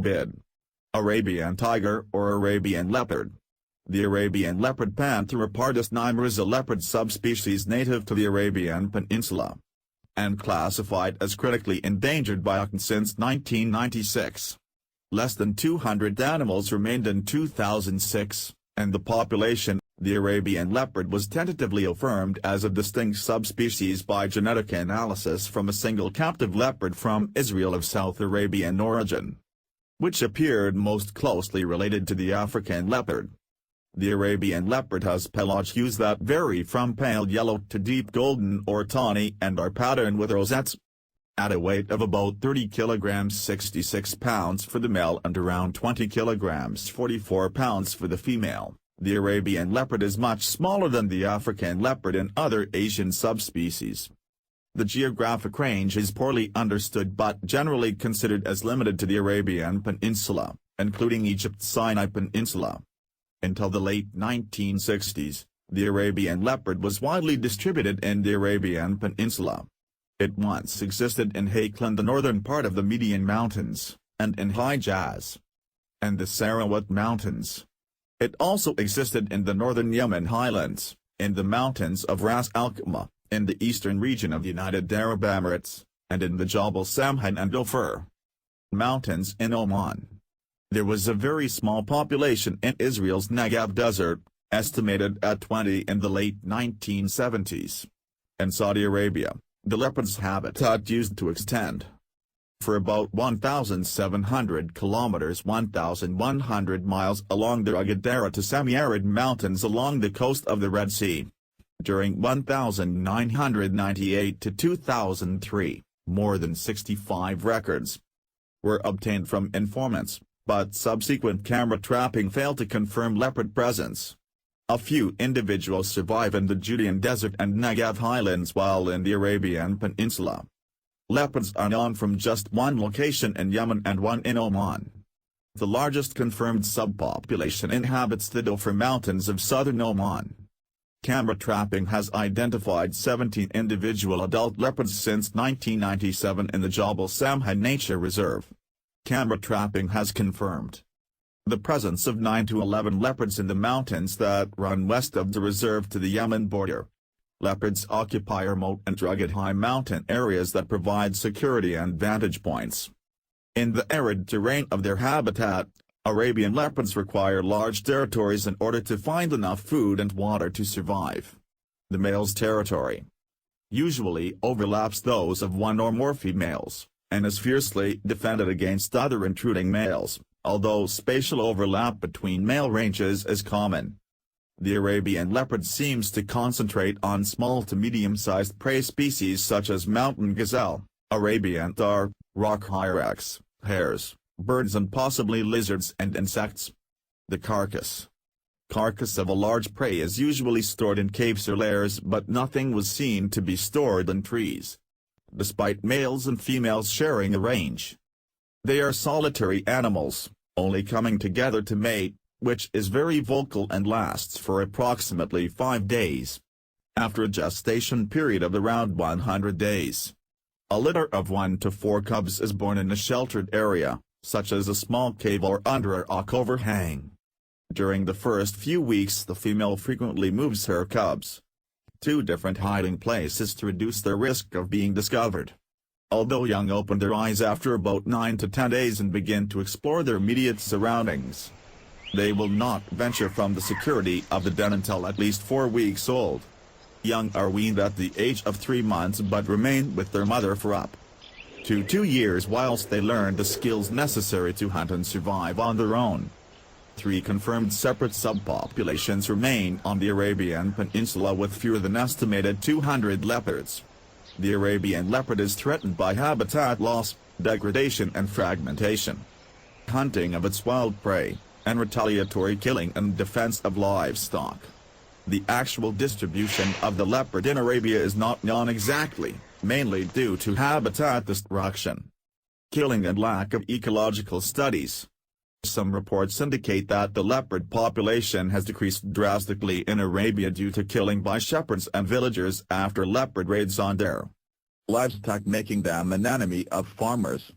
bid. Arabian tiger or Arabian leopard. The Arabian leopard Panthera pardus nimer is a leopard subspecies native to the Arabian Peninsula and classified as critically endangered by IUCN since 1996. Less than 200 animals remained in 2006, and the population. The Arabian leopard was tentatively affirmed as a distinct subspecies by genetic analysis from a single captive leopard from Israel of South Arabian origin, which appeared most closely related to the African leopard. The Arabian leopard has pelage hues that vary from pale yellow to deep golden or tawny and are patterned with rosettes. At a weight of about 30 kilograms 66 pounds for the male and around 20 kilograms 44 pounds for the female, the Arabian leopard is much smaller than the African leopard and other Asian subspecies. The geographic range is poorly understood but generally considered as limited to the Arabian Peninsula, including Egypt's Sinai Peninsula. Until the late 1960s, the Arabian leopard was widely distributed in the Arabian Peninsula. It once existed in Hakeland, the northern part of the Median Mountains, and in Hijaz and the Sarawat Mountains. It also existed in the northern Yemen highlands, in the mountains of Ras Al Khaimah, in the eastern region of the United Arab Emirates, and in the Jabal Samhan and Ophir mountains in Oman. There was a very small population in Israel's Negev desert, estimated at 20 in the late 1970s. In Saudi Arabia, the leopard's habitat used to extend for about 1,700 kilometers 1,100 miles along the rugged arid to semi-arid mountains along the coast of the Red Sea. During 1998 to 2003, more than 65 records were obtained from informants, but subsequent camera trapping failed to confirm leopard presence. A few individuals survive in the Judean Desert and Negev highlands while in the Arabian Peninsula. Leopards are known from just one location in Yemen and one in Oman. The largest confirmed subpopulation inhabits the Ophir Mountains of southern Oman. Camera trapping has identified 17 individual adult leopards since 1997 in the Jabal Samhan Nature Reserve. Camera trapping has confirmed the presence of 9 to 11 leopards in the mountains that run west of the reserve to the Yemen border. Leopards occupy remote and rugged high mountain areas that provide security and vantage points. In the arid terrain of their habitat, Arabian leopards require large territories in order to find enough food and water to survive. The male's territory usually overlaps those of one or more females, and is fiercely defended against other intruding males, although spatial overlap between male ranges is common. The Arabian leopard seems to concentrate on small to medium-sized prey species such as mountain gazelle, Arabian tahr, rock hyrax, hares, birds and possibly lizards and insects. The carcass of a large prey is usually stored in caves or lairs, but nothing was seen to be stored in trees, despite males and females sharing a range. They are solitary animals, only coming together to mate, which is very vocal and lasts for approximately 5 days. After a gestation period of around 100 days, a litter of 1 to 4 cubs is born in a sheltered area, such as a small cave or under a rock overhang. During the first few weeks the female frequently moves her cubs to different hiding places to reduce their risk of being discovered. Although young open their eyes after about 9 to 10 days and begin to explore their immediate surroundings, they will not venture from the security of the den until at least 4 weeks old. Young are weaned at the age of 3 months but remain with their mother for up to 2 years whilst they learn the skills necessary to hunt and survive on their own. 3 confirmed separate subpopulations remain on the Arabian Peninsula with fewer than estimated 200 leopards. The Arabian leopard is threatened by habitat loss, degradation and fragmentation, hunting of its wild prey, and retaliatory killing and defense of livestock. The actual distribution of the leopard in Arabia is not known exactly, mainly due to habitat destruction, killing and lack of ecological studies. Some reports indicate that the leopard population has decreased drastically in Arabia due to killing by shepherds and villagers after leopard raids on their livestock, making them an enemy of farmers.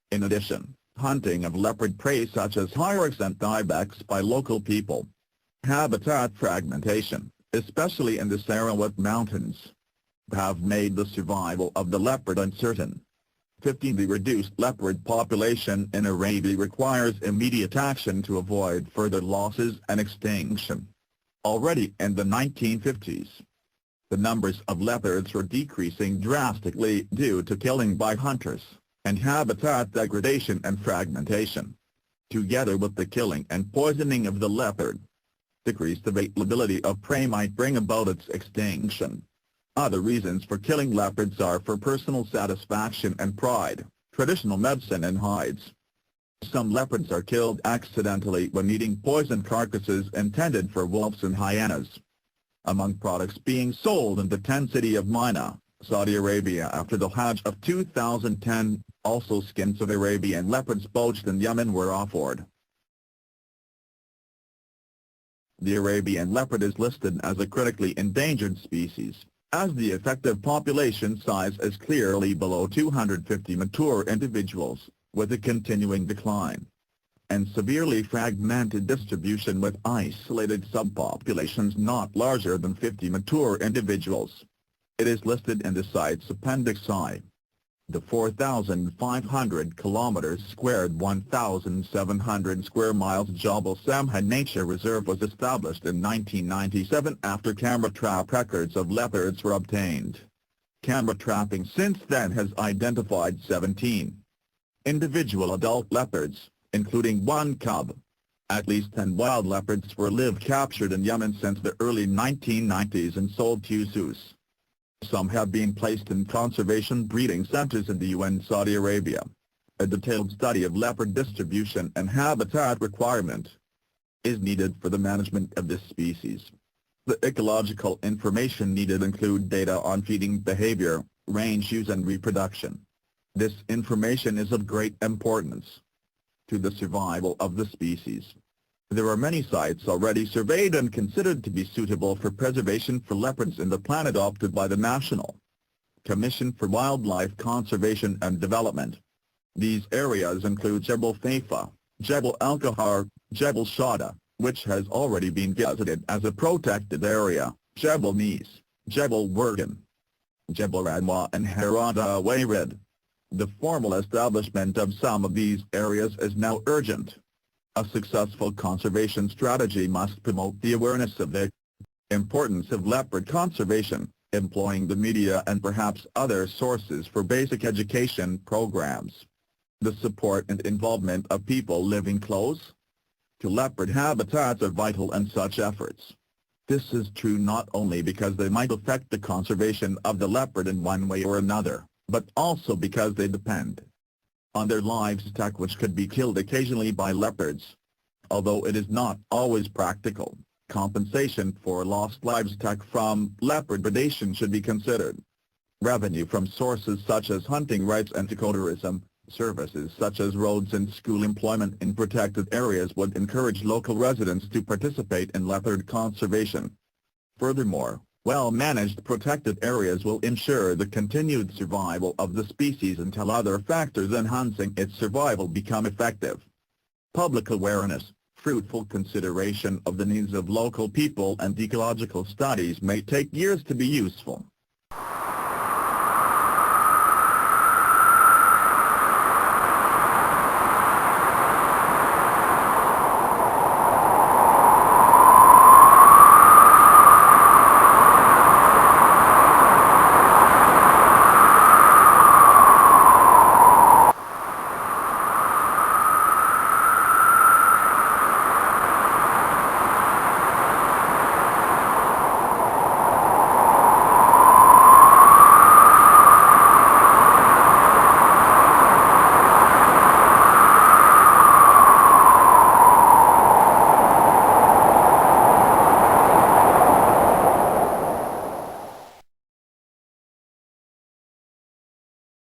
In addition, hunting of leopard prey such as hyrax and ibex by local people. Habitat fragmentation, especially in the Sarawak Mountains, have made the survival of the leopard uncertain. 15. The reduced leopard population in Arabia requires immediate action to avoid further losses and extinction. Already in the 1950s, the numbers of leopards were decreasing drastically due to killing by hunters, and habitat degradation and fragmentation. Together with the killing and poisoning of the leopard, decreased availability of prey might bring about its extinction. Other reasons for killing leopards are for personal satisfaction and pride, traditional medicine and hides. Some leopards are killed accidentally when eating poisoned carcasses intended for wolves and hyenas. Among products being sold in the tent city of Mina, Saudi Arabia after the Hajj of 2010, also skins of Arabian leopards poached in Yemen were offered. The Arabian leopard is listed as a critically endangered species, as the effective population size is clearly below 250 mature individuals, with a continuing decline, and severely fragmented distribution with isolated subpopulations not larger than 50 mature individuals. It is listed in the site's Appendix I. The 4,500 kilometers squared 1,700 square miles Jabal Samha Nature Reserve was established in 1997 after camera trap records of leopards were obtained. Camera trapping since then has identified 17 individual adult leopards, including one cub. At least 10 wild leopards were live captured in Yemen since the early 1990s and sold to zoos. Some have been placed in conservation breeding centers in the UN Saudi Arabia. A detailed study of leopard distribution and habitat requirement is needed for the management of this species. The ecological information needed include data on feeding behavior, range use and reproduction. This information is of great importance to the survival of the species. There are many sites already surveyed and considered to be suitable for preservation for leopards in the plan adopted by the National Commission for Wildlife Conservation and Development. These areas include Jebel Faifa, Jebel Al-Kahar, Jebel Shada, which has already been gazetted as a protected area, Jebel Nis, Jebel Wergan, Jebel Radwa and Harada Wayrid. The formal establishment of some of these areas is now urgent. A successful conservation strategy must promote the awareness of the importance of leopard conservation, employing the media and perhaps other sources for basic education programs. The support and involvement of people living close to leopard habitats are vital in such efforts. This is true not only because they might affect the conservation of the leopard in one way or another, but also because they depend on their livestock which could be killed occasionally by leopards. Although it is not always practical, compensation for lost livestock from leopard predation should be considered. Revenue from sources such as hunting rights and ecotourism, services such as roads and school employment in protected areas would encourage local residents to participate in leopard conservation. Furthermore, well-managed protected areas will ensure the continued survival of the species until other factors enhancing its survival become effective. Public awareness, fruitful consideration of the needs of local people and ecological studies may take years to be useful.